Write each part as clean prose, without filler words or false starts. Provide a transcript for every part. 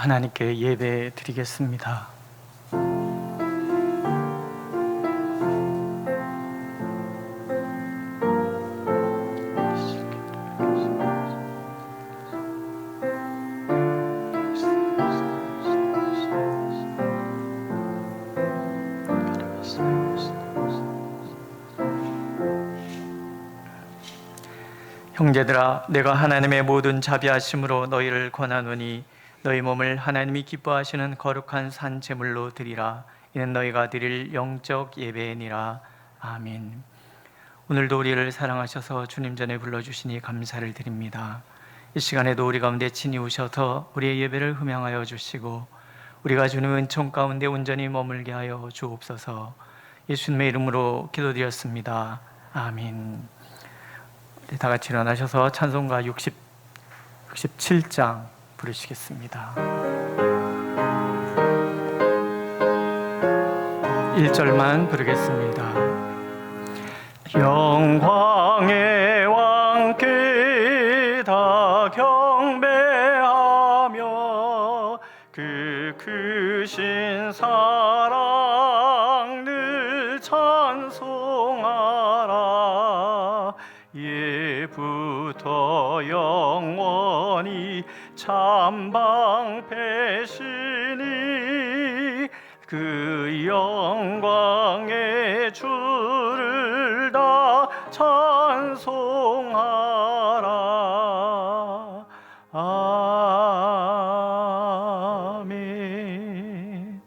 하나님께 예배 드리겠습니다. 형제들아, 내가 하나님의 모든 자비하심으로 너희를 권하노니 너희 몸을 하나님이 기뻐하시는 거룩한 산 제물로 드리라. 이는 너희가 드릴 영적 예배니라. 아멘. 오늘도 우리를 사랑하셔서 주님 전에 불러주시니 감사를 드립니다. 이 시간에도 우리 가운데 친히 오셔서 우리의 예배를 흠양하여 주시고 우리가 주님 은총 가운데 온전히 머물게 하여 주옵소서. 예수님의 이름으로 기도드렸습니다. 아멘. 다 같이 일어나셔서 찬송가 67장 부르시겠습니다. 1절만 부르겠습니다. 영광의 왕께 다 경배하며 그 크신 사랑 늘 찬송하라. 예부터 영원히 참방패시니 그 영광의 주를 다 찬송하라. 아멘.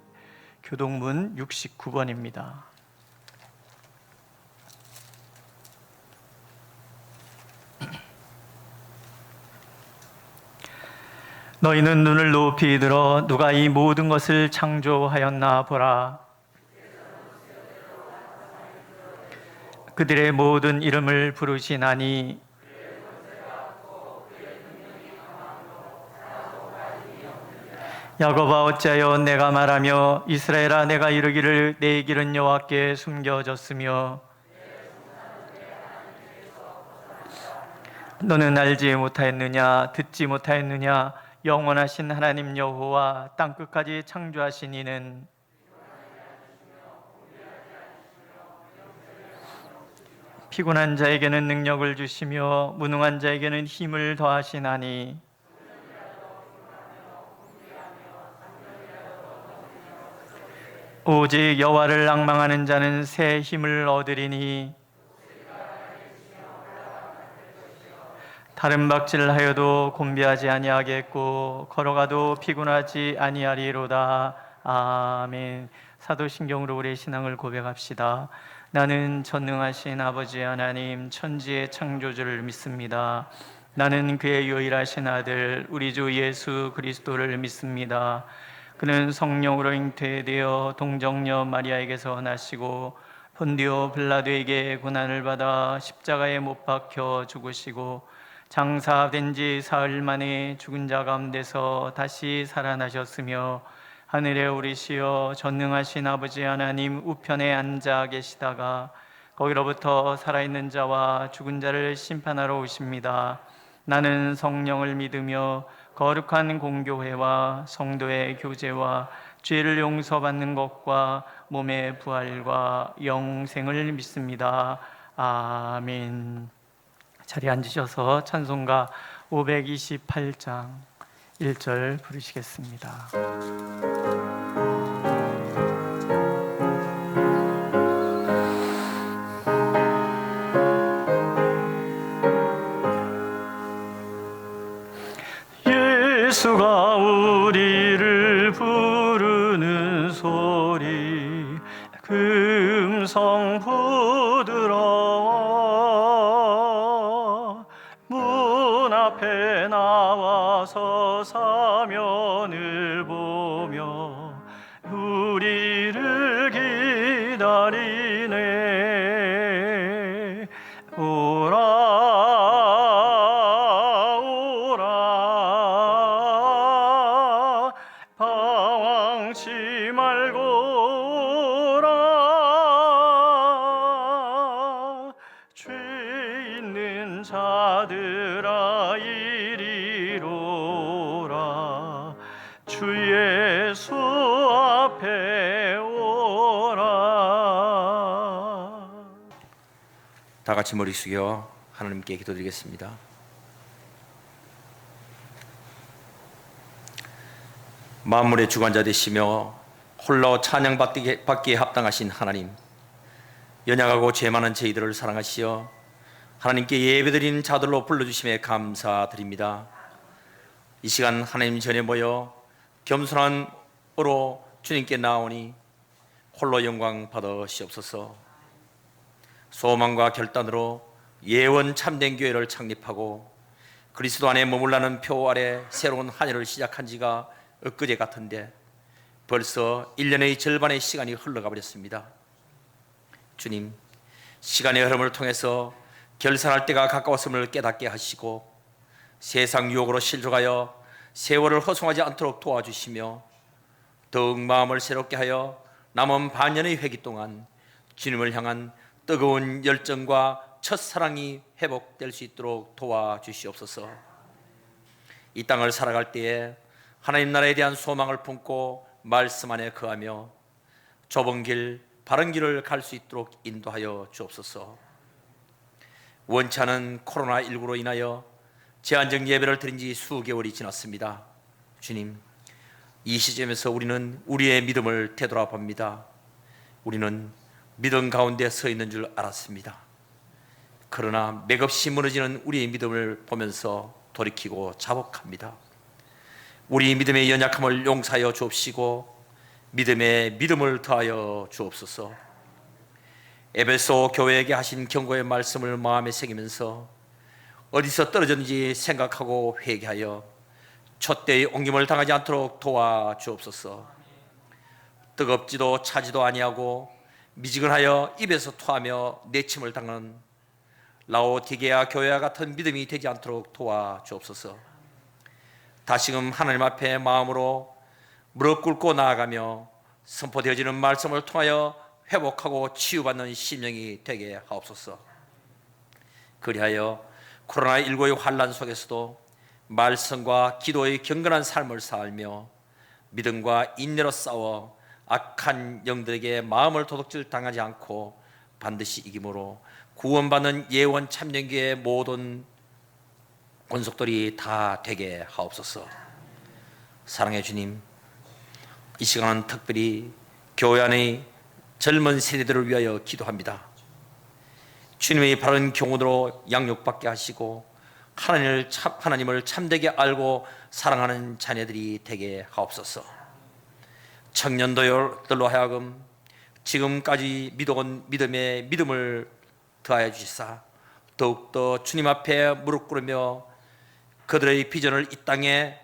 교동문 69번입니다. 너희는 눈을 높이 들어 누가 이 모든 것을 창조하였나 보라. 그들의 모든 이름을 부르시나니 야곱아 어찌하여 내가 말하며 이스라엘아 내가 이르기를 내 길은 여호와께 숨겨졌으며 너는 알지 못하였느냐 듣지 못하였느냐 영원하신 하나님 여호와 땅끝까지 창조하신 이는 피곤한 자에게는 능력을 주시며 무능한 자에게는 힘을 더하시나니 오직 여호와를 앙망하는 자는 새 힘을 얻으리니 다른 박질하여도 곤비하지 아니하겠고 걸어가도 피곤하지 아니하리로다. 아멘. 사도신경으로 우리의 신앙을 고백합시다. 나는 전능하신 아버지 하나님 천지의 창조주를 믿습니다. 나는 그의 유일하신 아들 우리 주 예수 그리스도를 믿습니다. 그는 성령으로 잉태되어 동정녀 마리아에게서 나시고 본디오 빌라도에게 고난을 받아 십자가에 못 박혀 죽으시고 장사된 지 사흘 만에 죽은 자 가운데서 다시 살아나셨으며 하늘에 오르시어 전능하신 아버지 하나님 우편에 앉아 계시다가 거기로부터 살아있는 자와 죽은 자를 심판하러 오십니다. 나는 성령을 믿으며 거룩한 공교회와 성도의 교제와 죄를 용서받는 것과 몸의 부활과 영생을 믿습니다. 아멘. 자리에 앉으셔서 찬송가 528장 1절 부르시겠습니다. 예수가 우리를 부르는 소리 금성 부드러워 문 앞에 나와서 사면을 보며 우리를 기다리네. 오라 방황치 말고 오라. 죄 있는 자들아 이리로라. 주 같이 머리 숙여 하나님께 기도드리겠습니다. 만물의 주관자 되시며 홀로 찬양받기에 합당하신 하나님, 연약하고 죄 많은 저희들을 사랑하시어 하나님께 예배드리는 자들로 불러주심에 감사드립니다. 이 시간 하나님 전에 모여 겸손함으로 주님께 나오니 홀로 영광 받으시옵소서. 소망과 결단으로 예원 참된 교회를 창립하고 그리스도 안에 머물라는 표 아래 새로운 한 해를 시작한 지가 엊그제 같은데 벌써 1년의 절반의 시간이 흘러가 버렸습니다. 주님, 시간의 흐름을 통해서 결산할 때가 가까웠음을 깨닫게 하시고 세상 유혹으로 실족하여 세월을 허송하지 않도록 도와주시며 더욱 마음을 새롭게 하여 남은 반년의 회기 동안 주님을 향한 뜨거운 열정과 첫사랑이 회복될 수 있도록 도와주시옵소서. 이 땅을 살아갈 때에 하나님 나라에 대한 소망을 품고 말씀 안에 거하며 좁은 길, 바른 길을 갈 수 있도록 인도하여 주옵소서. 원치 않은 코로나19로 인하여 제한적 예배를 드린 지 수개월이 지났습니다. 주님, 이 시점에서 우리는 우리의 믿음을 되돌아봅니다. 우리는 믿음 가운데 서 있는 줄 알았습니다. 그러나 맥없이 무너지는 우리의 믿음을 보면서 돌이키고 자복합니다. 우리 믿음의 연약함을 용서하여 주옵시고 믿음에 믿음을 더하여 주옵소서. 에베소 교회에게 하신 경고의 말씀을 마음에 새기면서 어디서 떨어졌는지 생각하고 회개하여 촛대의 옮김을 당하지 않도록 도와주옵소서. 뜨겁지도 차지도 아니하고 미지근하여 입에서 토하며 내침을 당하는 라오디게아 교회와 같은 믿음이 되지 않도록 도와주옵소서. 다시금 하나님 앞에 마음으로 무릎 꿇고 나아가며 선포되어지는 말씀을 통하여 회복하고 치유받는 심령이 되게 하옵소서. 그리하여 코로나19의 환난 속에서도 말씀과 기도의 경건한 삶을 살며 믿음과 인내로 싸워 악한 영들에게 마음을 도둑질 당하지 않고 반드시 이김으로 구원받는 예원 참전교의 모든 권속들이 다 되게 하옵소서. 사랑의 주님, 이 시간은 특별히 교회 안의 젊은 세대들을 위하여 기도합니다. 주님의 바른 교훈으로 양육받게 하시고 하나님을 참되게 알고 사랑하는 자녀들이 되게 하옵소서. 청년들로 하여금 지금까지 믿어온 믿음에 믿음을 더하여 주시사 더욱더 주님 앞에 무릎 꿇으며 그들의 비전을 이 땅에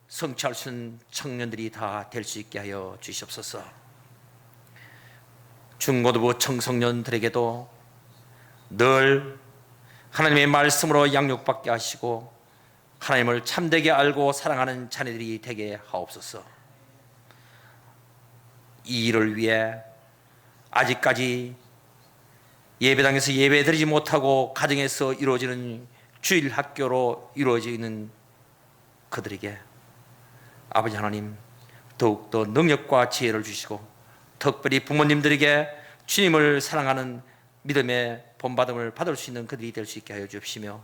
성취할 수 있는 청년들이 다 될 수 있게 하여 주시옵소서. 중고등부 청소년들에게도 늘 하나님의 말씀으로 양육받게 하시고 하나님을 참되게 알고 사랑하는 자녀들이 되게 하옵소서. 이 일을 위해 아직까지 예배당에서 예배드리지 못하고 가정에서 이루어지는 주일 학교로 이루어지는 그들에게 아버지 하나님 더욱더 능력과 지혜를 주시고 특별히 부모님들에게 주님을 사랑하는 믿음의 본받음을 받을 수 있는 그들이 될 수 있게 하여 주옵시며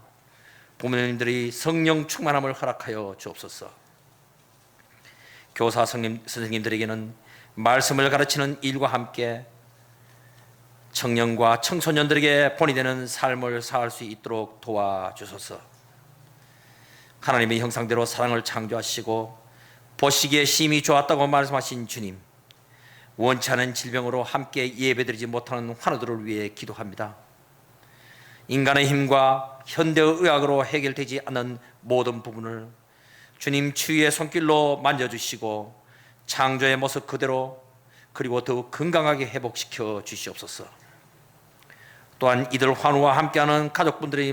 부모님들이 성령 충만함을 허락하여 주옵소서. 교사 선생님들에게는 말씀을 가르치는 일과 함께 청년과 청소년들에게 본이 되는 삶을 살 수 있도록 도와주소서. 하나님의 형상대로 사랑을 창조하시고 보시기에 심히 좋았다고 말씀하신 주님, 원치 않은 질병으로 함께 예배드리지 못하는 환우들을 위해 기도합니다. 인간의 힘과 현대의학으로 해결되지 않는 모든 부분을 주님 치유의 손길로 만져주시고 창조의 모습 그대로 그리고 더욱 건강하게 회복시켜 주시옵소서. 또한 이들 환우와 함께하는 가족분들의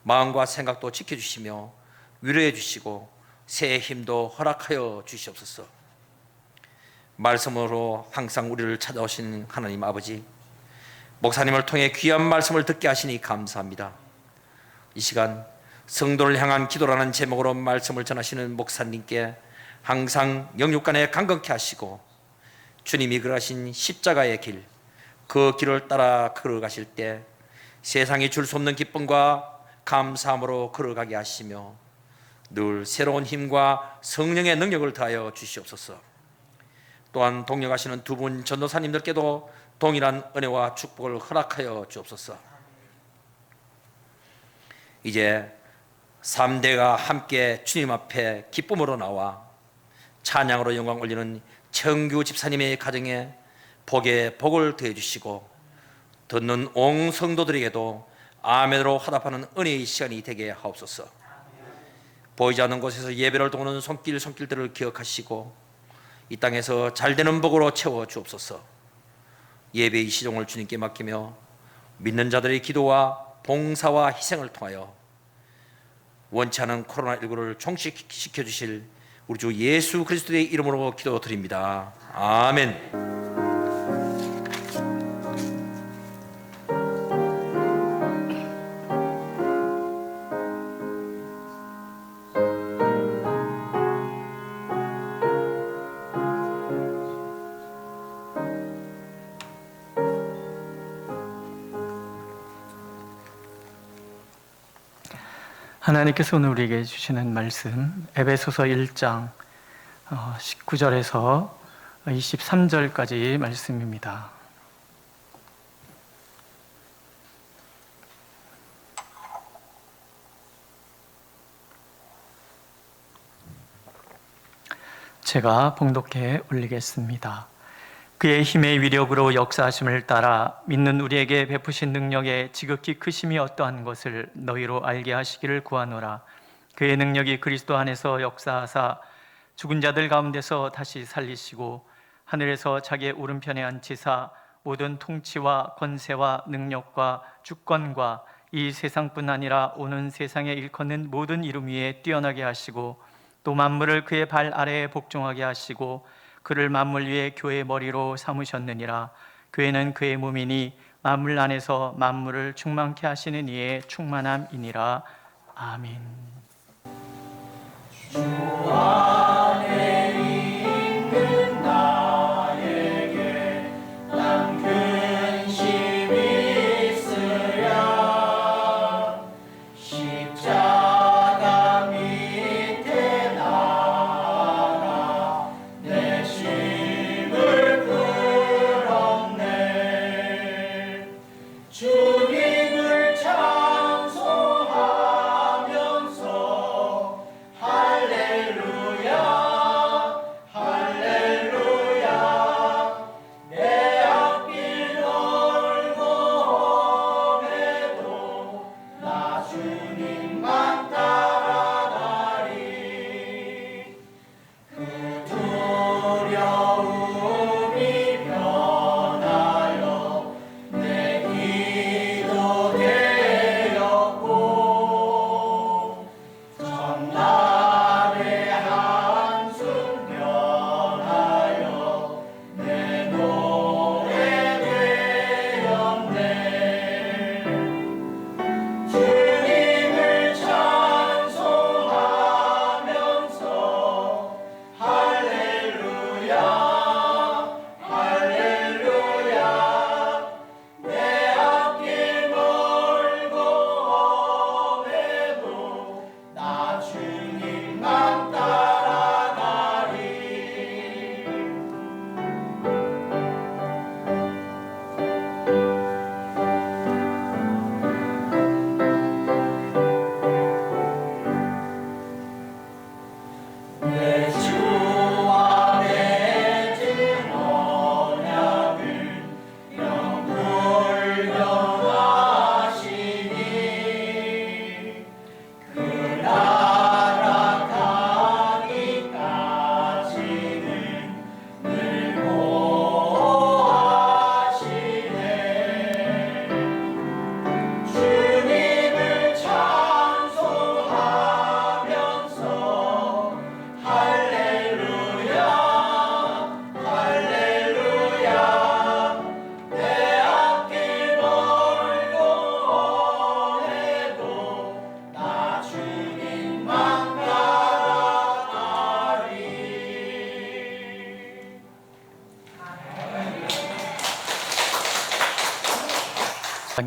마음과 생각도 지켜주시며 위로해 주시고 새해 힘도 허락하여 주시옵소서. 말씀으로 항상 우리를 찾아오신 하나님 아버지, 목사님을 통해 귀한 말씀을 듣게 하시니 감사합니다. 이 시간 성도를 향한 기도라는 제목으로 말씀을 전하시는 목사님께 항상 영육간에 강건케 하시고 주님이 걸어가신 십자가의 길, 그 길을 따라 걸어가실 때 세상이 줄 수 없는 기쁨과 감사함으로 걸어가게 하시며 늘 새로운 힘과 성령의 능력을 더하여 주시옵소서. 또한 동역하시는 두 분 전도사님들께도 동일한 은혜와 축복을 허락하여 주옵소서. 이제 3대가 함께 주님 앞에 기쁨으로 나와 찬양으로 영광 올리는 청규 집사님의 가정에 복에 복을 더해 주시고 듣는 온 성도들에게도 아멘으로 화답하는 은혜의 시간이 되게 하옵소서. 보이지 않는 곳에서 예배를 도우는 손길들을 기억하시고 이 땅에서 잘되는 복으로 채워 주옵소서. 예배의 시종을 주님께 맡기며 믿는 자들의 기도와 봉사와 희생을 통하여 원치 않은 코로나19를 종식시켜 주실 우리 주 예수 그리스도의 이름으로 기도드립니다. 아멘. 하나님께서 오늘 우리에게 주시는 말씀 에베소서 1장 19절에서 23절까지 말씀입니다. 제가 봉독해 올리겠습니다. 그의 힘의 위력으로 역사하심을 따라 믿는 우리에게 베푸신 능력의 지극히 크심이 어떠한 것을 너희로 알게 하시기를 구하노라. 그의 능력이 그리스도 안에서 역사하사 죽은 자들 가운데서 다시 살리시고 하늘에서 자기의 오른편에 앉히사 모든 통치와 권세와 능력과 주권과 이 세상뿐 아니라 오는 세상에 일컫는 모든 이름 위에 뛰어나게 하시고 또 만물을 그의 발 아래에 복종하게 하시고 그를 만물 위에 교회의 머리로 삼으셨느니라. 교회는 그의 몸이니 만물 안에서 만물을 충만케 하시는 이의 충만함이니라. 아멘. 주 안에 있는 나에게 난 근심이 있으랴. 십자가 밑에 나아가 내 심을 풀었네. 주님을 찬송하면서 할렐루야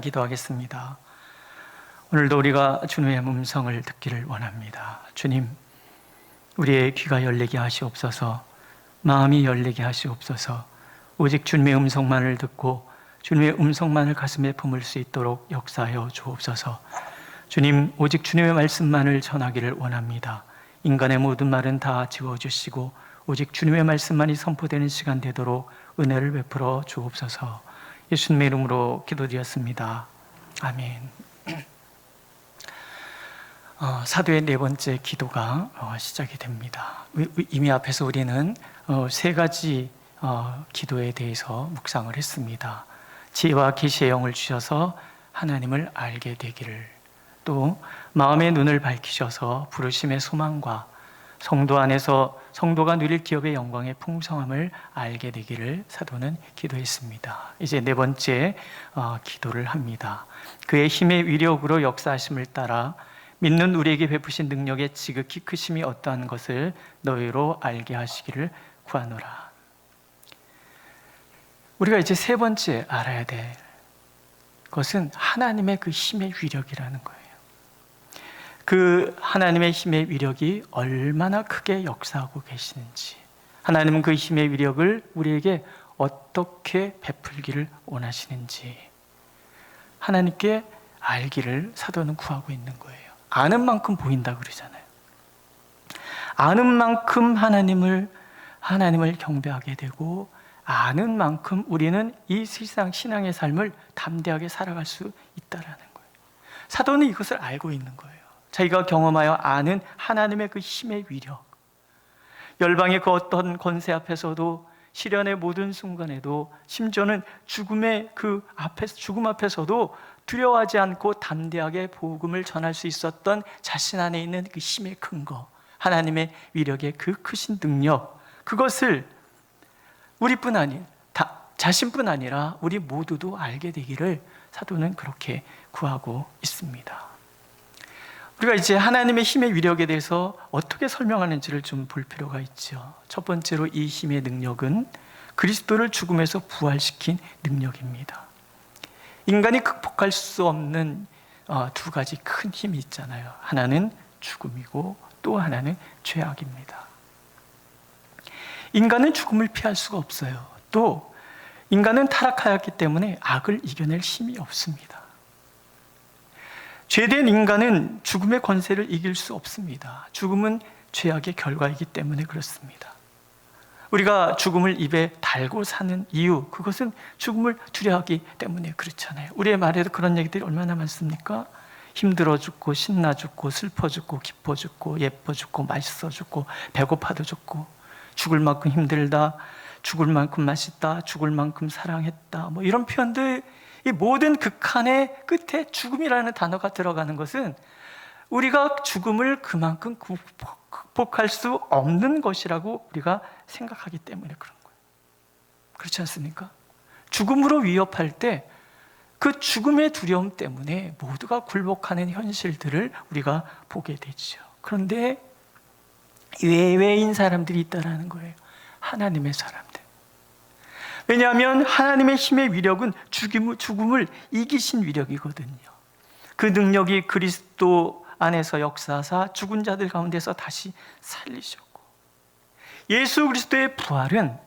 기도하겠습니다. 오늘도 우리가 주님의 음성을 듣기를 원합니다. 주님, 우리의 귀가 열리게 하시옵소서, 마음이 열리게 하시옵소서. 오직 주님의 음성만을 듣고 주님의 음성만을 가슴에 품을 수 있도록 역사하여 주옵소서. 주님, 오직 주님의 말씀만을 전하기를 원합니다. 인간의 모든 말은 다 지워주시고 오직 주님의 말씀만이 선포되는 시간 되도록 은혜를 베풀어 주옵소서. 예수님의 이름으로 기도드렸습니다. 아멘. 사도의 네 번째 기도가 시작이 됩니다. 이미 앞에서 우리는 세 가지 기도에 대해서 묵상을 했습니다. 지혜와 계시의 영을 주셔서 하나님을 알게 되기를, 또 마음의 눈을 밝히셔서 부르심의 소망과 성도 안에서 성도가 누릴 기업의 영광의 풍성함을 알게 되기를 사도는 기도했습니다. 이제 네 번째 기도를 합니다. 그의 힘의 위력으로 역사하심을 따라 믿는 우리에게 베푸신 능력의 지극히 크심이 어떠한 것을 너희로 알게 하시기를 구하노라. 우리가 이제 세 번째 알아야 될 것은 하나님의 그 힘의 위력이라는 거예요. 그 하나님의 힘의 위력이 얼마나 크게 역사하고 계시는지, 하나님은 그 힘의 위력을 우리에게 어떻게 베풀기를 원하시는지 하나님께 알기를 사도는 구하고 있는 거예요. 아는 만큼 보인다 그러잖아요. 아는 만큼 하나님을 경배하게 되고, 아는 만큼 우리는 이 세상 신앙의 삶을 담대하게 살아갈 수 있다라는 거예요. 사도는 이것을 알고 있는 거예요. 자기가 경험하여 아는 하나님의 그 힘의 위력, 열방의 그 어떤 권세 앞에서도, 시련의 모든 순간에도, 심지어는 죽음의 그 앞에서, 죽음 앞에서도 두려워하지 않고 담대하게 복음을 전할 수 있었던 자신 안에 있는 그 힘의 근거, 하나님의 위력의 그 크신 능력, 그것을 우리뿐 아니라 자신뿐 아니라 우리 모두도 알게 되기를 사도는 그렇게 구하고 있습니다. 우리가 이제 하나님의 힘의 위력에 대해서 어떻게 설명하는지를 좀 볼 필요가 있죠. 첫 번째로 이 힘의 능력은 그리스도를 죽음에서 부활시킨 능력입니다. 인간이 극복할 수 없는 두 가지 큰 힘이 있잖아요. 하나는 죽음이고 또 하나는 죄악입니다. 인간은 죽음을 피할 수가 없어요. 또 인간은 타락하였기 때문에 악을 이겨낼 힘이 없습니다. 죄된 인간은 죽음의 권세를 이길 수 없습니다. 죽음은 죄악의 결과이기 때문에 그렇습니다. 우리가 죽음을 입에 달고 사는 이유, 그것은 죽음을 두려워하기 때문에 그렇잖아요. 우리의 말에도 그런 얘기들이 얼마나 많습니까? 힘들어 죽고, 신나 죽고, 슬퍼 죽고, 기뻐 죽고, 예뻐 죽고, 맛있어 죽고, 배고파도 죽고, 죽을 만큼 힘들다, 죽을 만큼 맛있다, 죽을 만큼 사랑했다, 뭐 이런 표현들, 이 모든 극한의 끝에 죽음이라는 단어가 들어가는 것은 우리가 죽음을 그만큼 극복할 수 없는 것이라고 우리가 생각하기 때문에 그런 거예요. 그렇지 않습니까? 죽음으로 위협할 때 그 죽음의 두려움 때문에 모두가 굴복하는 현실들을 우리가 보게 되죠. 그런데 외외인 사람들이 있다는 거예요. 하나님의 사람들. 왜냐하면 하나님의 힘의 위력은 죽음을 이기신 위력이거든요. 그 능력이 그리스도 안에서 역사하사 죽은 자들 가운데서 다시 살리셨고, 예수 그리스도의 부활은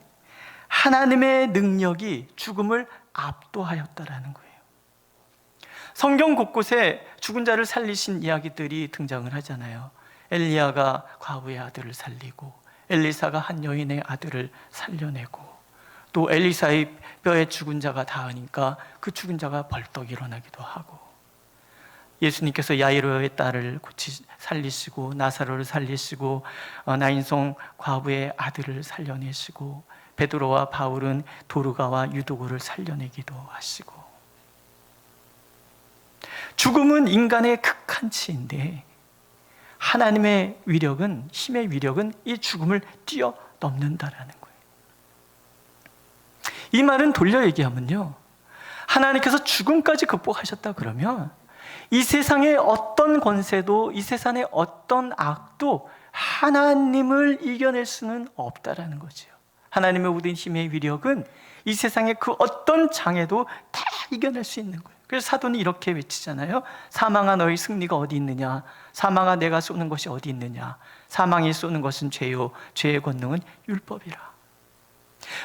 하나님의 능력이 죽음을 압도하였다라는 거예요. 성경 곳곳에 죽은 자를 살리신 이야기들이 등장을 하잖아요. 엘리야가 과부의 아들을 살리고, 엘리사가 한 여인의 아들을 살려내고, 또 엘리사의 뼈에 죽은 자가 닿으니까 그 죽은 자가 벌떡 일어나기도 하고, 예수님께서 야이로의 딸을 살리시고, 나사로를 살리시고, 나인성 과부의 아들을 살려내시고, 베드로와 바울은 도르가와 유도고를 살려내기도 하시고, 죽음은 인간의 극한치인데 하나님의 위력은, 힘의 위력은 이 죽음을 뛰어넘는다라는 거예요. 이 말은 돌려 얘기하면요, 하나님께서 죽음까지 극복하셨다 그러면 이 세상의 어떤 권세도, 이 세상의 어떤 악도 하나님을 이겨낼 수는 없다라는 거죠. 하나님의 모든 힘의 위력은 이 세상의 그 어떤 장애도 다 이겨낼 수 있는 거예요. 그래서 사도는 이렇게 외치잖아요. 사망아 너희 승리가 어디 있느냐? 사망아 내가 쏘는 것이 어디 있느냐? 사망이 쏘는 것은 죄요 죄의 권능은 율법이라.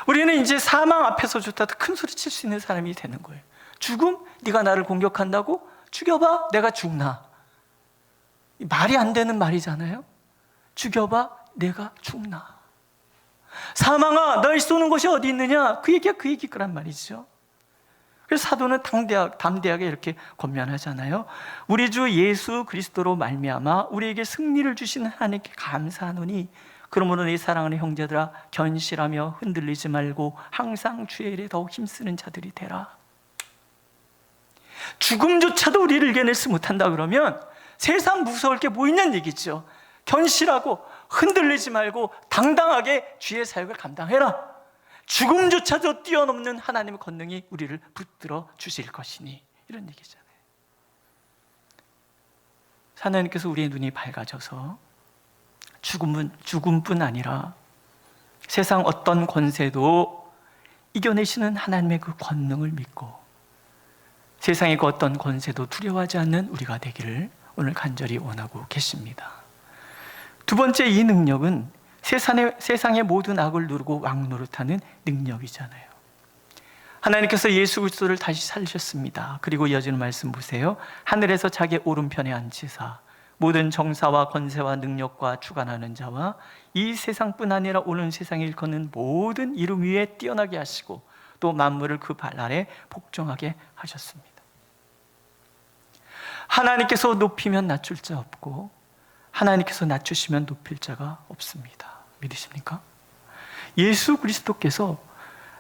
우리는 이제 사망 앞에서조차도 큰 소리 칠 수 있는 사람이 되는 거예요. 죽음? 네가 나를 공격한다고? 죽여봐, 내가 죽나? 말이 안 되는 말이잖아요. 죽여봐, 내가 죽나? 사망아 너희 쏘는 것이 어디 있느냐? 그 얘기가 그 얘기 거란 말이죠. 그래서 사도는 담대하게 이렇게 권면하잖아요. 우리 주 예수 그리스도로 말미암아 우리에게 승리를 주시는 하나님께 감사하노니 그러므로 내 사랑하는 형제들아 견실하며 흔들리지 말고 항상 주의 일에 더욱 힘쓰는 자들이 되라. 죽음조차도 우리를 이겨낼 수 못한다 그러면 세상 무서울 게 뭐 있냐는 얘기죠. 견실하고 흔들리지 말고 당당하게 주의 사역을 감당해라. 죽음조차도 뛰어넘는 하나님의 권능이 우리를 붙들어 주실 것이니, 이런 얘기잖아요. 하나님께서 우리의 눈이 밝아져서 죽음뿐 아니라 세상 어떤 권세도 이겨내시는 하나님의 그 권능을 믿고 세상의 그 어떤 권세도 두려워하지 않는 우리가 되기를 오늘 간절히 원하고 계십니다. 두 번째, 이 능력은 세상의 모든 악을 누르고 왕노릇하는 능력이잖아요. 하나님께서 예수 그리스도를 다시 살리셨습니다. 그리고 이어지는 말씀 보세요. 하늘에서 자기의 오른편에 앉히사 모든 정사와 권세와 능력과 주관하는 자와 이 세상뿐 아니라 오는 세상에 일컫는 모든 이름 위에 뛰어나게 하시고 또 만물을 그 발 아래 복종하게 하셨습니다. 하나님께서 높이면 낮출 자 없고 하나님께서 낮추시면 높일 자가 없습니다. 믿으십니까? 예수 그리스도께서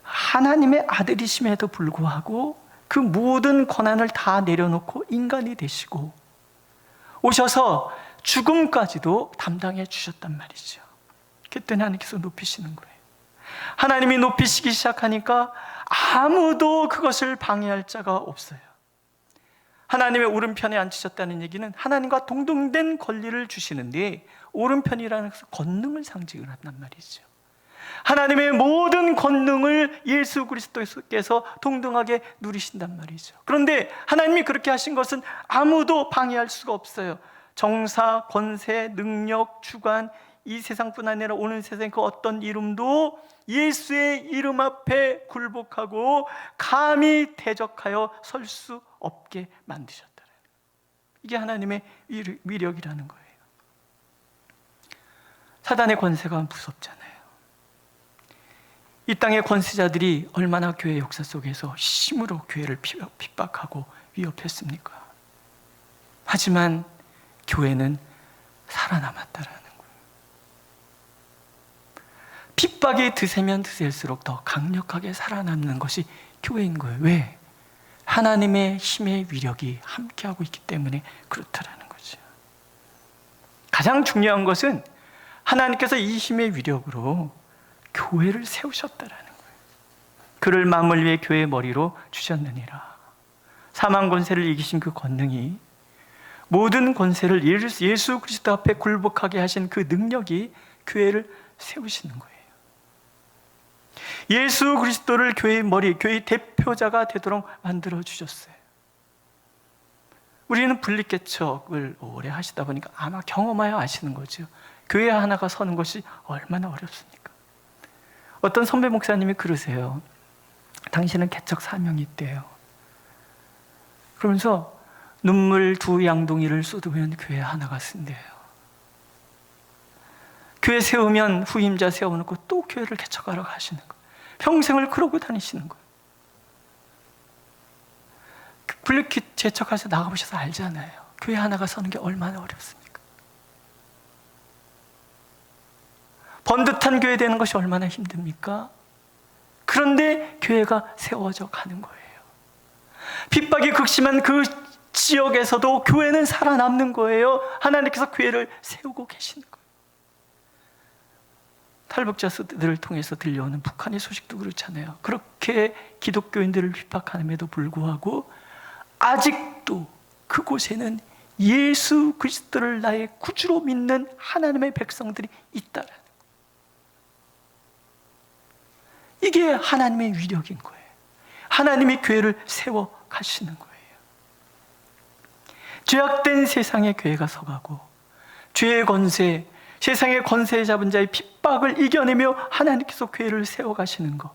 하나님의 아들이심에도 불구하고 그 모든 권한을 다 내려놓고 인간이 되시고 오셔서 죽음까지도 담당해 주셨단 말이죠. 그때 하나님께서 높이시는 거예요. 하나님이 높이시기 시작하니까 아무도 그것을 방해할 자가 없어요. 하나님의 오른편에 앉히셨다는 얘기는 하나님과 동등된 권리를 주시는데, 오른편이라는 것은 권능을 상징을 한단 말이죠. 하나님의 모든 권능을 예수 그리스도께서 동등하게 누리신단 말이죠. 그런데 하나님이 그렇게 하신 것은 아무도 방해할 수가 없어요. 정사, 권세, 능력, 주관, 이 세상뿐 아니라 오는 세상의 그 어떤 이름도 예수의 이름 앞에 굴복하고 감히 대적하여 설 수 없게 만드셨다. 이게 하나님의 위력이라는 거예요. 사단의 권세가 무섭잖아요. 이 땅의 권세자들이 얼마나 교회 역사 속에서 힘으로 교회를 핍박하고 위협했습니까? 하지만 교회는 살아남았다라는 거예요. 핍박이 드세면 드셀수록 더 강력하게 살아남는 것이 교회인 거예요. 왜? 하나님의 힘의 위력이 함께하고 있기 때문에 그렇다라는 거죠. 가장 중요한 것은 하나님께서 이 힘의 위력으로 교회를 세우셨다라는 거예요. 그를 만물 위에 교회의 머리로 주셨느니라. 사망 권세를 이기신 그 권능이, 모든 권세를 예수 그리스도 앞에 굴복하게 하신 그 능력이 교회를 세우시는 거예요. 예수 그리스도를 교회의 머리, 교회의 대표자가 되도록 만들어 주셨어요. 우리는 분립개척을 오래 하시다 보니까 아마 경험하여 아시는 거죠. 교회 하나가 서는 것이 얼마나 어렵습니까? 어떤 선배 목사님이 그러세요. 당신은 개척 사명이 있대요. 그러면서 눈물 두 양동이를 쏟으면 교회 하나가 쓴대요. 교회 세우면 후임자 세워놓고 또 교회를 개척하러 가시는 거예요. 평생을 그러고 다니시는 거예요. 분리킷 개척해서 나가보셔서 알잖아요. 교회 하나가 서는 게 얼마나 어렵습니까? 번듯한 교회 되는 것이 얼마나 힘듭니까? 그런데 교회가 세워져 가는 거예요. 핍박이 극심한 그 지역에서도 교회는 살아남는 거예요. 하나님께서 교회를 세우고 계시는 거예요. 탈북자들을 통해서 들려오는 북한의 소식도 그렇잖아요. 그렇게 기독교인들을 핍박함에도 불구하고 아직도 그곳에는 예수 그리스도를 나의 구주로 믿는 하나님의 백성들이 있다라는 거예요. 이게 하나님의 위력인 거예요. 하나님이 교회를 세워 가시는 거예요. 죄악된 세상에 교회가 서가고 죄의 권세, 세상의 권세 잡은 자의 핍박을 이겨내며 하나님께서 교회를 세워가시는 것,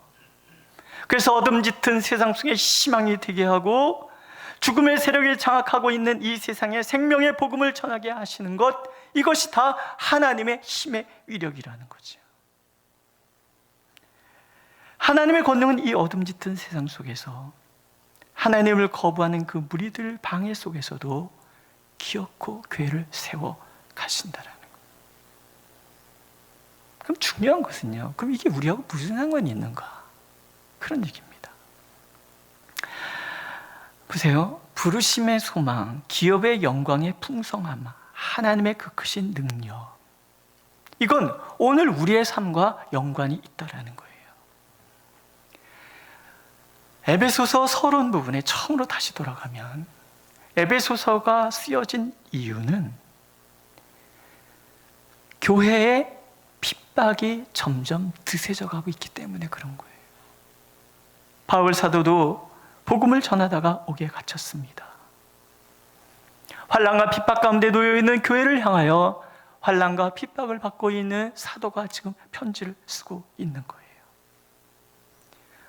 그래서 어둠 짙은 세상 속에 희망이 되게 하고 죽음의 세력이 장악하고 있는 이 세상에 생명의 복음을 전하게 하시는 것, 이것이 다 하나님의 힘의 위력이라는 거죠. 하나님의 권능은 이 어둠 짙은 세상 속에서 하나님을 거부하는 그 무리들 방해 속에서도 기어코 교회를 세워 가신다라는 거예요. 그럼 중요한 것은요, 그럼 이게 우리하고 무슨 상관이 있는가? 그런 얘기입니다. 보세요. 부르심의 소망, 기업의 영광의 풍성함, 하나님의 그 크신 능력, 이건 오늘 우리의 삶과 연관이 있다라는 거예요. 에베소서 서론 부분에 처음으로 다시 돌아가면, 에베소서가 쓰여진 이유는 교회의 핍박이 점점 드세져 가고 있기 때문에 그런 거예요. 바울 사도도 복음을 전하다가 옥에 갇혔습니다. 환난과 핍박 가운데 놓여 있는 교회를 향하여 환난과 핍박을 받고 있는 사도가 지금 편지를 쓰고 있는 거예요.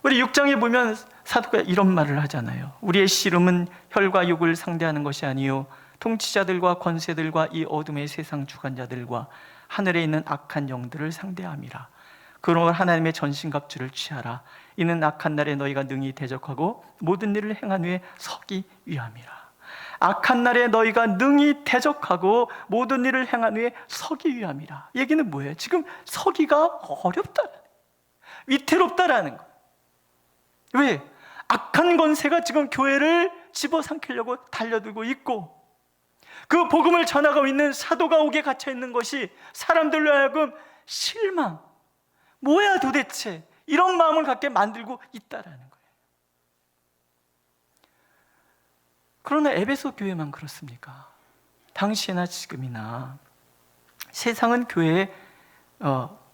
우리 6장에 보면 사도가 이런 말을 하잖아요. 우리의 씨름은 혈과 육을 상대하는 것이 아니요 통치자들과 권세들과 이 어둠의 세상 주관자들과 하늘에 있는 악한 영들을 상대함이라. 그러므로 하나님의 전신갑주를 취하라. 이는 악한 날에 너희가 능히 대적하고 모든 일을 행한 후에 서기 위함이라. 악한 날에 너희가 능히 대적하고 모든 일을 행한 후에 서기 위함이라. 얘기는 뭐예요? 지금 서기가 어렵다, 위태롭다라는 거예요. 왜? 악한 권세가 지금 교회를 집어삼키려고 달려들고 있고, 그 복음을 전하고 있는 사도가 옥에 갇혀 있는 것이 사람들로 하여금 실망, 뭐야 도대체, 이런 마음을 갖게 만들고 있다라는 거예요. 그러나 에베소 교회만 그렇습니까? 당시나 지금이나 세상은 교회에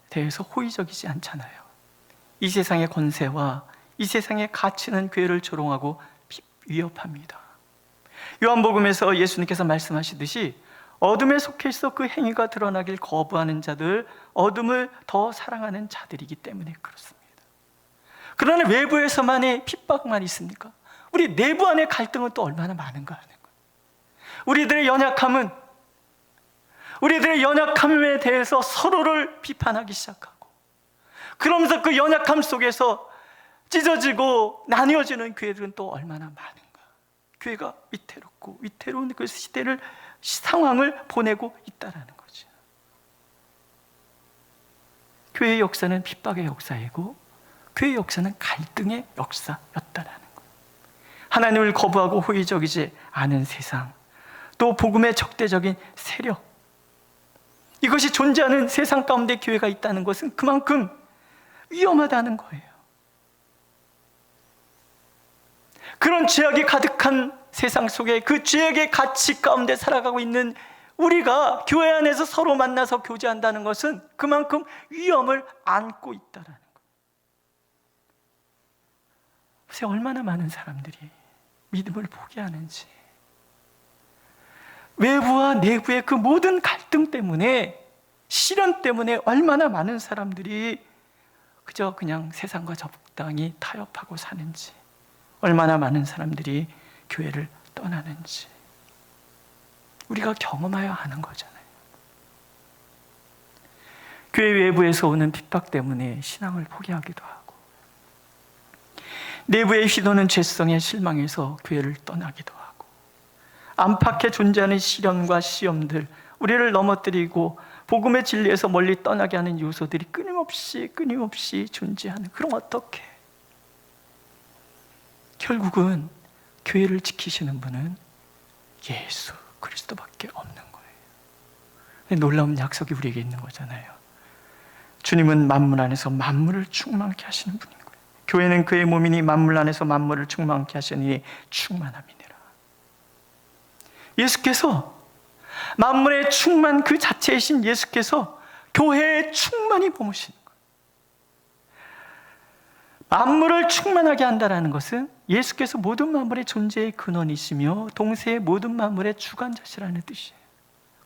대해서 호의적이지 않잖아요. 이 세상의 권세와 이 세상의 가치는 교회를 조롱하고 위협합니다. 요한복음에서 예수님께서 말씀하시듯이 어둠에 속해 있어 그 행위가 드러나길 거부하는 자들, 어둠을 더 사랑하는 자들이기 때문에 그렇습니다. 그러나 외부에서만의 핍박만 있습니까? 우리 내부 안의 갈등은 또 얼마나 많은가 하는 거예요. 우리들의 연약함에 대해서 서로를 비판하기 시작하고, 그러면서 그 연약함 속에서 찢어지고 나뉘어지는 교회들은 또 얼마나 많은가. 교회가 위태롭고 위태로운 그 시대를, 상황을 보내고 있다라는 거죠. 교회의 역사는 핍박의 역사이고 교회의 역사는 갈등의 역사였다라는 거예요. 하나님을 거부하고 호의적이지 않은 세상, 또 복음의 적대적인 세력, 이것이 존재하는 세상 가운데 교회가 있다는 것은 그만큼 위험하다는 거예요. 그런 죄악이 가득한 세상 속에 그 죄악의 가치 가운데 살아가고 있는 우리가 교회 안에서 서로 만나서 교제한다는 것은 그만큼 위험을 안고 있다는 거예요. 글쎄, 얼마나 많은 사람들이 믿음을 포기하는지, 외부와 내부의 그 모든 갈등 때문에, 시련 때문에 얼마나 많은 사람들이 그냥 세상과 적당히 타협하고 사는지, 얼마나 많은 사람들이 교회를 떠나는지 우리가 경험하여 하는 거잖아요. 교회 외부에서 오는 핍박 때문에 신앙을 포기하기도 하고, 내부에 휘도는 죄성에 실망해서 교회를 떠나기도 하고, 안팎에 존재하는 시련과 시험들, 우리를 넘어뜨리고 복음의 진리에서 멀리 떠나게 하는 요소들이 끊임없이 존재하는, 그럼 어떻게? 결국은 교회를 지키시는 분은 예수 그리스도밖에 없는 거예요. 놀라운 약속이 우리에게 있는 거잖아요. 주님은 만물 안에서 만물을 충만케 하시는 분인 거예요. 교회는 그의 몸이니 만물 안에서 만물을 충만케 하시니 충만함이니라. 예수께서, 만물의 충만 그 자체이신 예수께서 교회에 충만히 머무시는 거예요. 만물을 충만하게 한다는 것은 예수께서 모든 만물의 존재의 근원이시며 동시에 모든 만물의 주관자시라는 뜻이에요.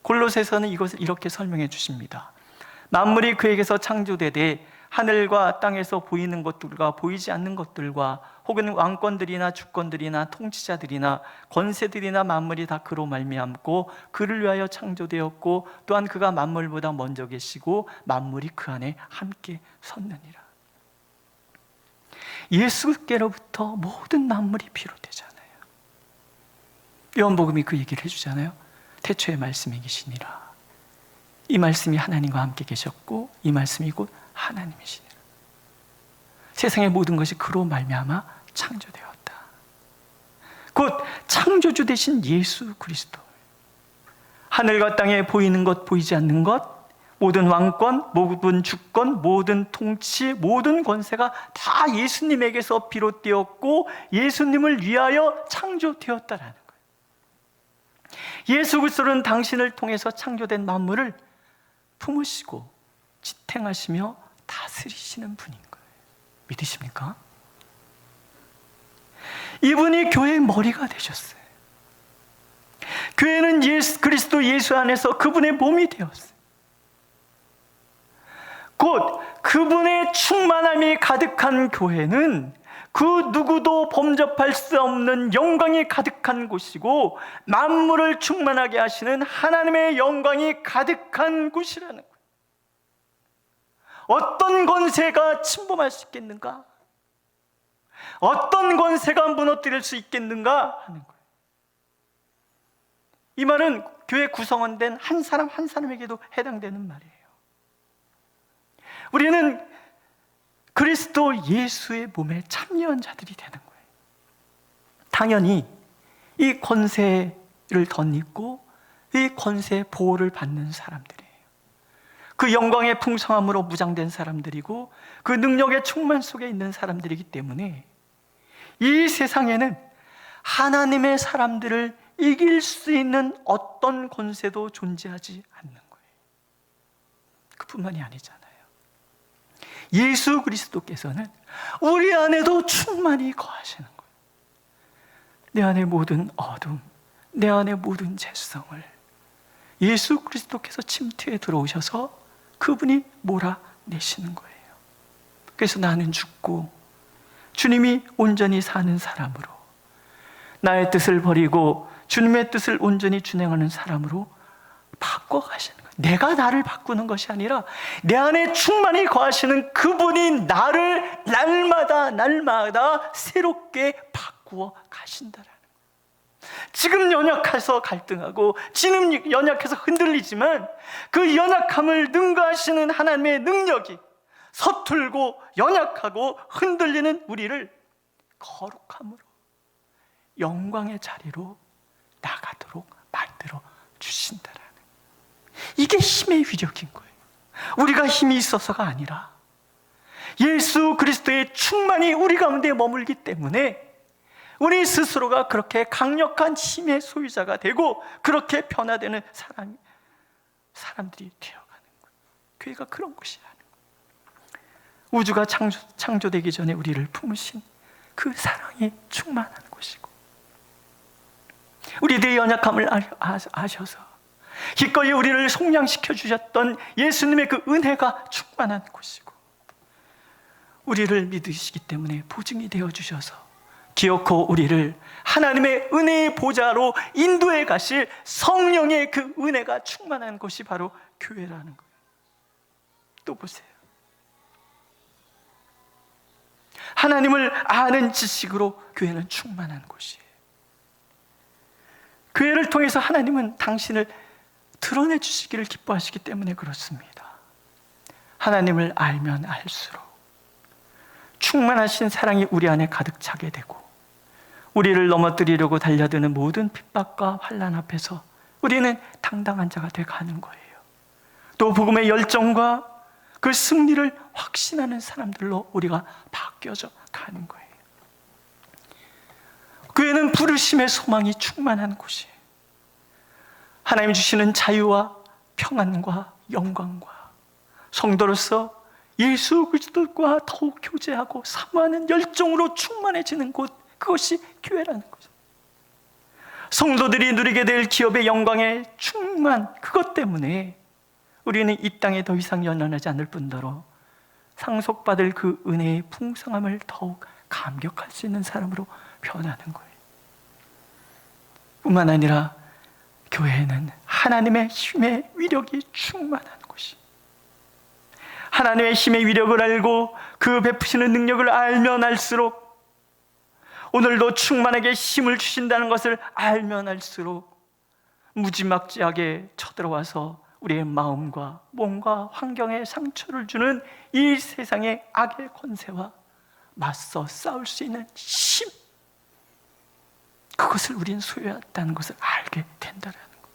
골로새서는 이것을 이렇게 설명해 주십니다. 만물이 그에게서 창조되되 하늘과 땅에서 보이는 것들과 보이지 않는 것들과 혹은 왕권들이나 주권들이나 통치자들이나 권세들이나 만물이 다 그로 말미암고 그를 위하여 창조되었고 또한 그가 만물보다 먼저 계시고 만물이 그 안에 함께 섰느니라. 예수께로부터 모든 만물이 비롯되잖아요. 요한복음이 그 얘기를 해주잖아요. 태초에 말씀이 계시니라. 이 말씀이 하나님과 함께 계셨고 이 말씀이 곧 하나님이시니라. 세상의 모든 것이 그로 말미암아 창조되었다. 곧 창조주 되신 예수 그리스도, 하늘과 땅에 보이는 것 보이지 않는 것, 모든 왕권, 모든 주권, 모든 통치, 모든 권세가 다 예수님에게서 비롯되었고 예수님을 위하여 창조되었다라는 거예요. 예수 그리스도는 당신을 통해서 창조된 만물을 품으시고 지탱하시며 다스리시는 분인 거예요. 믿으십니까? 이분이 교회의 머리가 되셨어요. 교회는 예수 그리스도 예수 안에서 그분의 몸이 되었어요. 곧 그분의 충만함이 가득한 교회는 그 누구도 범접할 수 없는 영광이 가득한 곳이고 만물을 충만하게 하시는 하나님의 영광이 가득한 곳이라는 거예요. 어떤 권세가 침범할 수 있겠는가? 어떤 권세가 무너뜨릴 수 있겠는가? 하는 거예요. 이 말은 교회 구성원된 한 사람 한 사람에게도 해당되는 말이에요. 우리는 그리스도 예수의 몸에 참여한 자들이 되는 거예요. 당연히 이 권세를 덧입고 이 권세의 보호를 받는 사람들이에요. 그 영광의 풍성함으로 무장된 사람들이고 그 능력의 충만 속에 있는 사람들이기 때문에 이 세상에는 하나님의 사람들을 이길 수 있는 어떤 권세도 존재하지 않는 거예요. 그뿐만이 아니잖아요. 예수 그리스도께서는 우리 안에도 충만히 거하시는 거예요. 내 안의 모든 어둠, 내 안의 모든 죄성을 예수 그리스도께서 침투에 들어오셔서 그분이 몰아내시는 거예요. 그래서 나는 죽고 주님이 온전히 사는 사람으로, 나의 뜻을 버리고 주님의 뜻을 온전히 준행하는 사람으로 바꿔가시는 거예요. 내가 나를 바꾸는 것이 아니라 내 안에 충만히 거하시는 그분이 나를 날마다 새롭게 바꾸어 가신다라는 거예요. 지금 연약해서 갈등하고 지금 연약해서 흔들리지만 그 연약함을 능가하시는 하나님의 능력이 서툴고 연약하고 흔들리는 우리를 거룩함으로 영광의 자리로 나가도록 만들어 주신다라는, 이게 힘의 위력인 거예요. 우리가 힘이 있어서가 아니라 예수 그리스도의 충만이 우리 가운데 머물기 때문에 우리 스스로가 그렇게 강력한 힘의 소유자가 되고 그렇게 변화되는 사람들이 되어가는 거예요. 교회가 그런 곳이라는 거예요. 우주가 창조되기 전에 우리를 품으신 그 사랑이 충만한 곳이고, 우리들의 연약함을 아셔서 기꺼이 우리를 속량시켜 주셨던 예수님의 그 은혜가 충만한 곳이고, 우리를 믿으시기 때문에 보증이 되어 주셔서 기어코 우리를 하나님의 은혜의 보좌로 인도해 가실 성령의 그 은혜가 충만한 곳이 바로 교회라는 거예요. 또 보세요. 하나님을 아는 지식으로 교회는 충만한 곳이에요. 교회를 통해서 하나님은 당신을 드러내 주시기를 기뻐하시기 때문에 그렇습니다. 하나님을 알면 알수록 충만하신 사랑이 우리 안에 가득 차게 되고, 우리를 넘어뜨리려고 달려드는 모든 핍박과 환난 앞에서 우리는 당당한 자가 돼 가는 거예요. 또 복음의 열정과 그 승리를 확신하는 사람들로 우리가 바뀌어져 가는 거예요. 교회는 부르심의 소망이 충만한 곳이에요. 하나님이 주시는 자유와 평안과 영광과 성도로서 예수 그리스도와 더욱 교제하고 사모하는 열정으로 충만해지는 곳, 그것이 교회라는 거죠. 성도들이 누리게 될 기업의 영광의 충만, 그것 때문에 우리는 이 땅에 더 이상 연연하지 않을 뿐더러 상속받을 그 은혜의 풍성함을 더욱 감격할 수 있는 사람으로 변하는 거예요. 뿐만 아니라 교회는 하나님의 힘의 위력이 충만한 곳이, 하나님의 힘의 위력을 알고 그 베푸시는 능력을 알면 알수록, 오늘도 충만하게 힘을 주신다는 것을 알면 알수록 무지막지하게 쳐들어와서 우리의 마음과 몸과 환경에 상처를 주는 이 세상의 악의 권세와 맞서 싸울 수 있는 힘, 그것을 우린 소유했다는 것을 알게 된다는 것.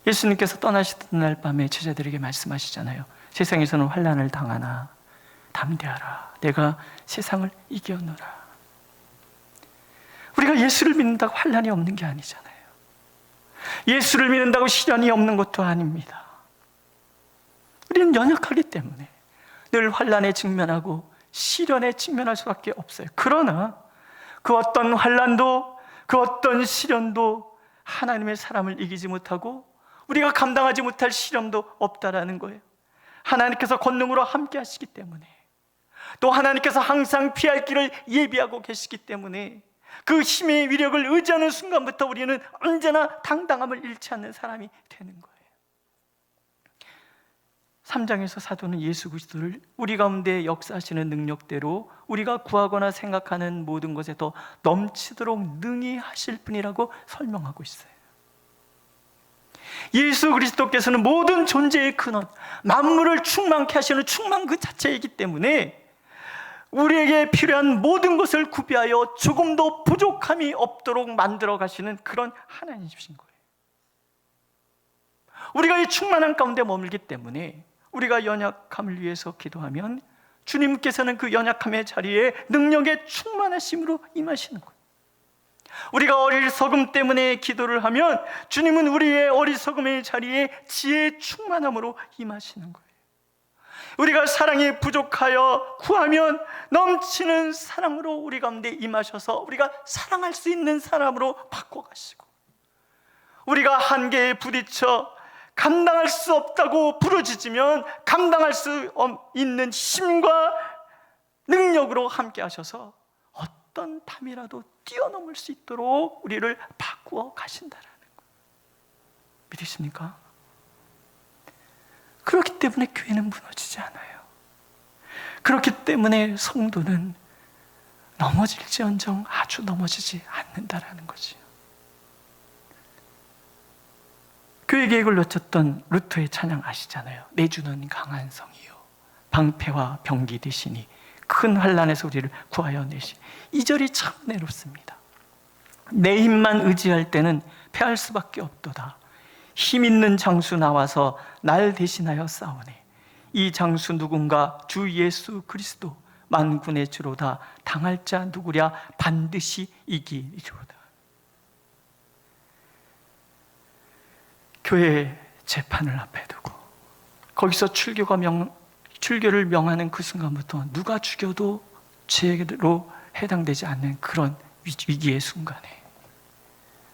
예수님께서 떠나시던 날 밤에 제자들에게 말씀하시잖아요. 세상에서는 환난을 당하나 담대하라, 내가 세상을 이겨노라. 우리가 예수를 믿는다고 환난이 없는 게 아니잖아요. 예수를 믿는다고 시련이 없는 것도 아닙니다. 우리는 연약하기 때문에 늘 환난에 직면하고 시련에 직면할 수밖에 없어요. 그러나 그 어떤 환난도, 그 어떤 시련도 하나님의 사람을 이기지 못하고 우리가 감당하지 못할 시련도 없다라는 거예요. 하나님께서 권능으로 함께 하시기 때문에, 또 하나님께서 항상 피할 길을 예비하고 계시기 때문에 그 힘의 위력을 의지하는 순간부터 우리는 언제나 당당함을 잃지 않는 사람이 되는 거예요. 3장에서 사도는 예수 그리스도를 우리 가운데 역사하시는 능력대로 우리가 구하거나 생각하는 모든 것에 더 넘치도록 능히 하실 분이라고 설명하고 있어요. 예수 그리스도께서는 모든 존재의 근원, 만물을 충만케 하시는 충만 그 자체이기 때문에 우리에게 필요한 모든 것을 구비하여 조금도 부족함이 없도록 만들어 가시는 그런 하나님이신 거예요. 우리가 이 충만한 가운데 머물기 때문에 우리가 연약함을 위해서 기도하면 주님께서는 그 연약함의 자리에 능력의 충만하심으로 임하시는 거예요. 우리가 어리석음 때문에 기도를 하면 주님은 우리의 어리석음의 자리에 지혜의 충만함으로 임하시는 거예요. 우리가 사랑이 부족하여 구하면 넘치는 사랑으로 우리 가운데 임하셔서 우리가 사랑할 수 있는 사람으로 바꿔가시고, 우리가 한계에 부딪혀 감당할 수 없다고 부르짖으면 감당할 수 있는 힘과 능력으로 함께 하셔서 어떤 담이라도 뛰어넘을 수 있도록 우리를 바꾸어 가신다라는 것, 믿으십니까? 그렇기 때문에 교회는 무너지지 않아요. 그렇기 때문에 성도는 넘어질지언정 아주 넘어지지 않는다라는 거지요. 교회 계획을 놓쳤던 루터의 찬양 아시잖아요. 내 주는 강한 성이요 방패와 병기 되시니 큰 환난에서 우리를 구하여 내시. 이 절이 참 내롭습니다. 내 힘만 의지할 때는 패할 수밖에 없도다. 힘 있는 장수 나와서 날 대신하여 싸우네. 이 장수 누군가 주 예수 그리스도 만군의 주로다. 당할 자 누구랴 반드시 이기리로다. 교회 재판을 앞에 두고 거기서 출교를 명하는 그 순간부터 누가 죽여도 죄로 해당되지 않는 그런 위기의 순간에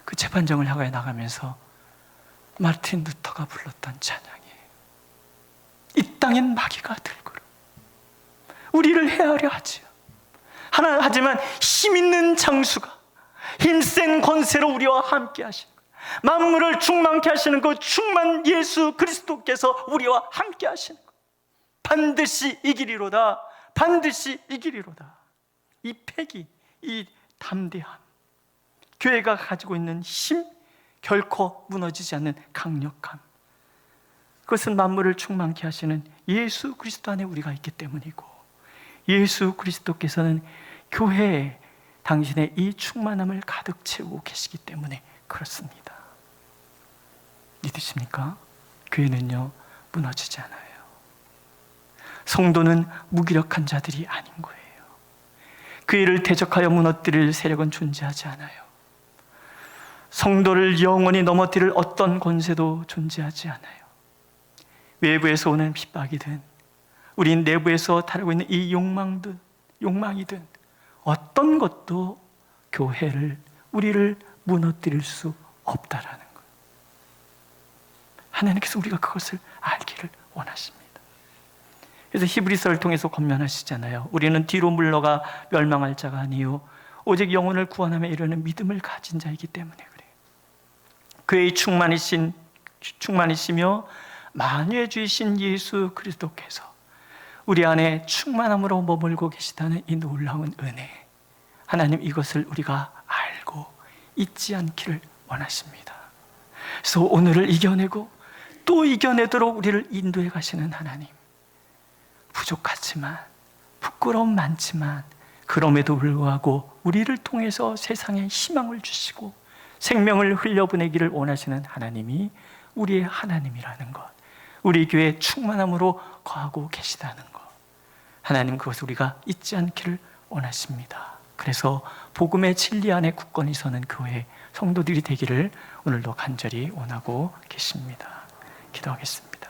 그 재판정을 향해 나가면서 마르틴 루터가 불렀던 찬양이에요. 이 땅엔 마귀가 들고로 우리를 해하려 하지요. 하지만 힘 있는 장수가 힘센 권세로 우리와 함께 하신 거예요. 만물을 충만케 하시는 그 충만 예수 그리스도께서 우리와 함께 하시는 거예요. 반드시 이기리로다. 반드시 이기리로다. 이 패기, 이 담대함, 교회가 가지고 있는 힘, 결코 무너지지 않는 강력함, 그것은 만물을 충만케 하시는 예수 그리스도 안에 우리가 있기 때문이고, 예수 그리스도께서는 교회에 당신의 이 충만함을 가득 채우고 계시기 때문에 그렇습니다. 믿으십니까? 교회는요 무너지지 않아요. 성도는 무기력한 자들이 아닌 거예요. 교회를 대적하여 무너뜨릴 세력은 존재하지 않아요. 성도를 영원히 넘어뜨릴 어떤 권세도 존재하지 않아요. 외부에서 오는 핍박이든 우리 내부에서 다루고 있는 이 욕망이든 어떤 것도 교회를, 우리를 무너뜨릴 수 없다라는 것. 하나님께서 우리가 그것을 알기를 원하십니다. 그래서 히브리서를 통해서 권면하시잖아요. 우리는 뒤로 물러가 멸망할 자가 아니요 오직 영혼을 구원함에 이르는 믿음을 가진 자이기 때문에 그래요. 그의 충만이시며 만유의 주이신 예수 그리스도께서 우리 안에 충만함으로 머물고 계시다는 이 놀라운 은혜, 하나님 이것을 우리가 알고 잊지 않기를 원하십니다. 그래서 오늘을 이겨내고 또 이겨내도록 우리를 인도해 가시는 하나님, 부족하지만 부끄러움 많지만 그럼에도 불구하고 우리를 통해서 세상에 희망을 주시고 생명을 흘려보내기를 원하시는 하나님이 우리의 하나님이라는 것, 우리 교회에 충만함으로 거하고 계시다는 것, 하나님 그것을 우리가 잊지 않기를 원하십니다. 그래서 복음의 진리 안에 굳건히 서는 교회 성도들이 되기를 오늘도 간절히 원하고 계십니다. 기도하겠습니다.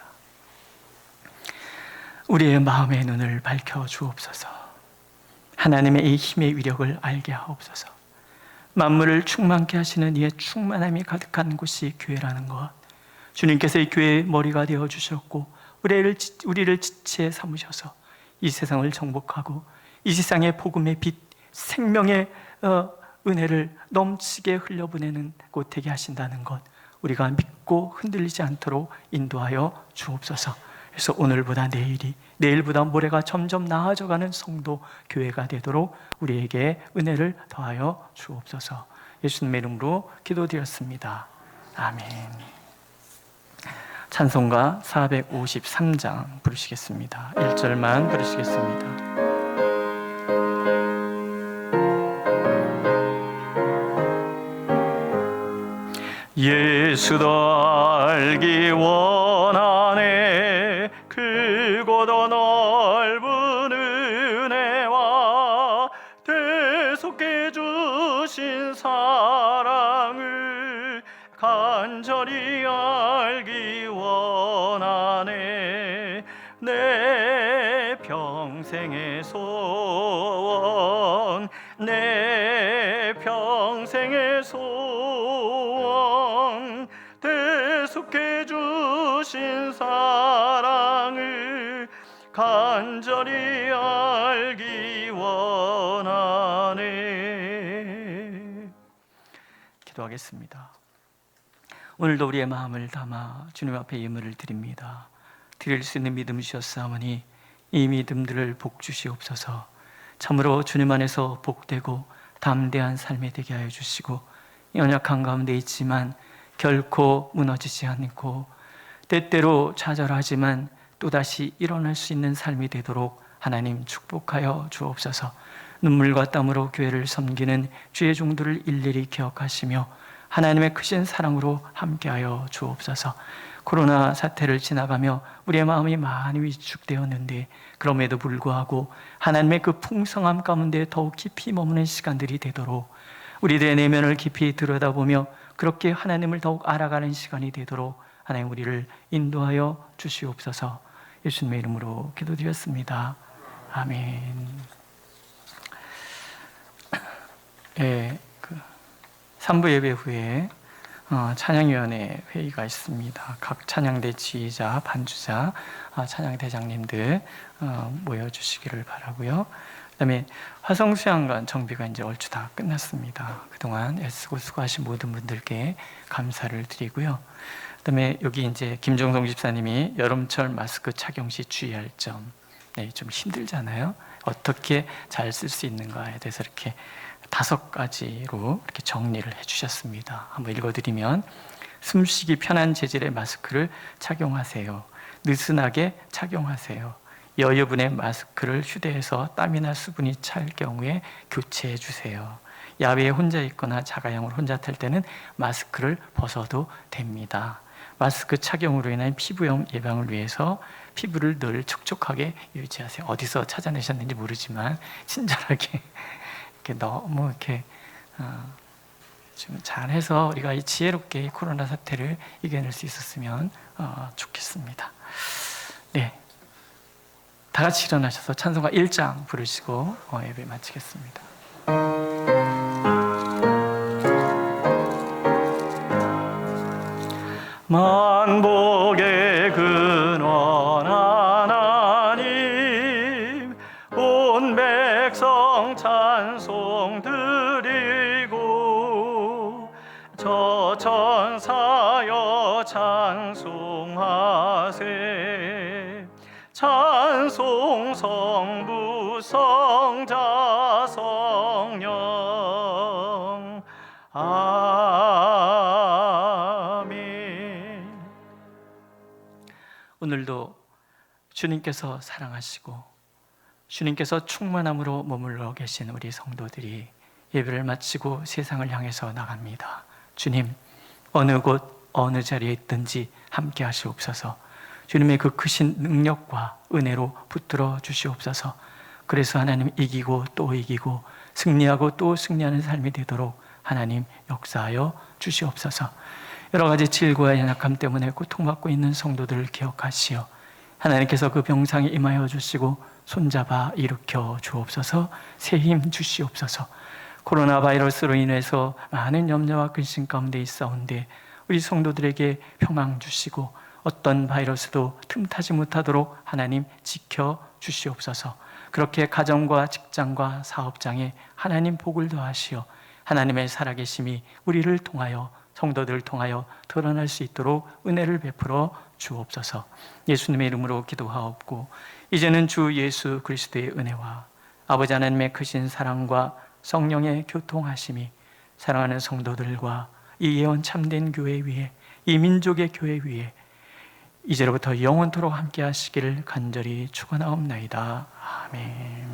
우리의 마음의 눈을 밝혀 주옵소서. 하나님의 이 힘의 위력을 알게 하옵소서. 만물을 충만케 하시는 이의 충만함이 가득한 곳이 교회라는 것, 주님께서 이 교회의 머리가 되어 주셨고 우리를 지체에 삼으셔서 이 세상을 정복하고 이 세상의 복음의 빛, 생명의 은혜를 넘치게 흘려보내는 곳 되게 하신다는 것, 우리가 믿고 흔들리지 않도록 인도하여 주옵소서. 그래서 오늘보다 내일이, 내일보다 모레가 점점 나아져가는 성도 교회가 되도록 우리에게 은혜를 더하여 주옵소서. 예수님의 이름으로 기도드렸습니다. 아멘. 찬송가 453장 부르시겠습니다. 1절만 부르시겠습니다. 예수도 알기 원하네 크고도 넓은 은혜와 대속해 주신 사랑을 간절히 알기 원하네. 내 평생의 소원, 내 평생의 소원, 대속해 주신 사랑을 간절히 알기 원하네. 기도하겠습니다. 오늘도 우리의 마음을 담아 주님 앞에 예물을 드립니다. 드릴 수 있는 믿음 주셨사오니 이 믿음들을 복 주시옵소서. 참으로 주님 안에서 복되고 담대한 삶이 되게 하여 주시고, 연약한 가운데 있지만 결코 무너지지 않고 때때로 좌절하지만 또다시 일어날 수 있는 삶이 되도록 하나님 축복하여 주옵소서. 눈물과 땀으로 교회를 섬기는 주의 종들을 일일이 기억하시며 하나님의 크신 사랑으로 함께하여 주옵소서. 코로나 사태를 지나가며 우리의 마음이 많이 위축되었는데 그럼에도 불구하고 하나님의 그 풍성함 가운데 더욱 깊이 머무는 시간들이 되도록, 우리들의 내면을 깊이 들여다보며 그렇게 하나님을 더욱 알아가는 시간이 되도록 하나님 우리를 인도하여 주시옵소서. 예수님의 이름으로 기도드렸습니다. 아멘. 예, 3부 예배 후에 찬양위원회 회의가 있습니다. 각 찬양대 지휘자, 반주자, 찬양대장님들 모여주시기를 바라고요. 그다음에 화성수양관 정비가 이제 얼추 다 끝났습니다. 그동안 애쓰고 수고하신 모든 분들께 감사를 드리고요. 그다음에 여기 이제 김정성 집사님이 여름철 마스크 착용 시 주의할 점, 네, 좀 힘들잖아요. 어떻게 잘 쓸 수 있는가에 대해서 이렇게 5가지로 이렇게 정리를 해주셨습니다. 한번 읽어드리면, 숨쉬기 편한 재질의 마스크를 착용하세요. 느슨하게 착용하세요. 여유분의 마스크를 휴대해서 땀이나 수분이 찰 경우에 교체해 주세요. 야외에 혼자 있거나 자가용을 혼자 탈 때는 마스크를 벗어도 됩니다. 마스크 착용으로 인한 피부염 예방을 위해서 피부를 늘 촉촉하게 유지하세요. 어디서 찾아내셨는지 모르지만 친절하게 너무 이렇게 좀 잘해서 우리가 이 지혜롭게 이 코로나 사태를 이겨낼 수 있었으면 좋겠습니다. 네, 다 같이 일어나셔서 찬송가 1장 부르시고 예배 마치겠습니다. 만복의 근원 하나님, 온 백성 찬송 드리고 저 천사여 찬송하세. 찬송 성부 성자 성령. 아멘. 오늘도 주님께서 사랑하시고 주님께서 충만함으로 머물러 계신 우리 성도들이 예배를 마치고 세상을 향해서 나갑니다. 주님, 어느 곳 어느 자리에 있든지 함께 하시옵소서. 주님의 그 크신 능력과 은혜로 붙들어 주시옵소서. 그래서 하나님 이기고 또 이기고 승리하고 또 승리하는 삶이 되도록 하나님 역사하여 주시옵소서. 여러 가지 질고와 연약함 때문에 고통받고 있는 성도들을 기억하시어 하나님께서 그 병상에 임하여 주시고 손잡아 일으켜 주옵소서. 새 힘 주시옵소서. 코로나 바이러스로 인해서 많은 염려와 근심 가운데 있사온데 우리 성도들에게 평강 주시고 어떤 바이러스도 틈타지 못하도록 하나님 지켜 주시옵소서. 그렇게 가정과 직장과 사업장에 하나님 복을 더하시어 하나님의 살아계심이 우리를 통하여 성도들을 통하여 드러날 수 있도록 은혜를 베풀어 주옵소서. 예수님의 이름으로 기도하옵고 이제는 주 예수 그리스도의 은혜와 아버지 하나님의 크신 사랑과 성령의 교통하심이 사랑하는 성도들과 이 예언 참된 교회 위에 이 민족의 교회 위에 이제로부터 영원토록 함께 하시기를 간절히 축원하옵나이다. 아멘.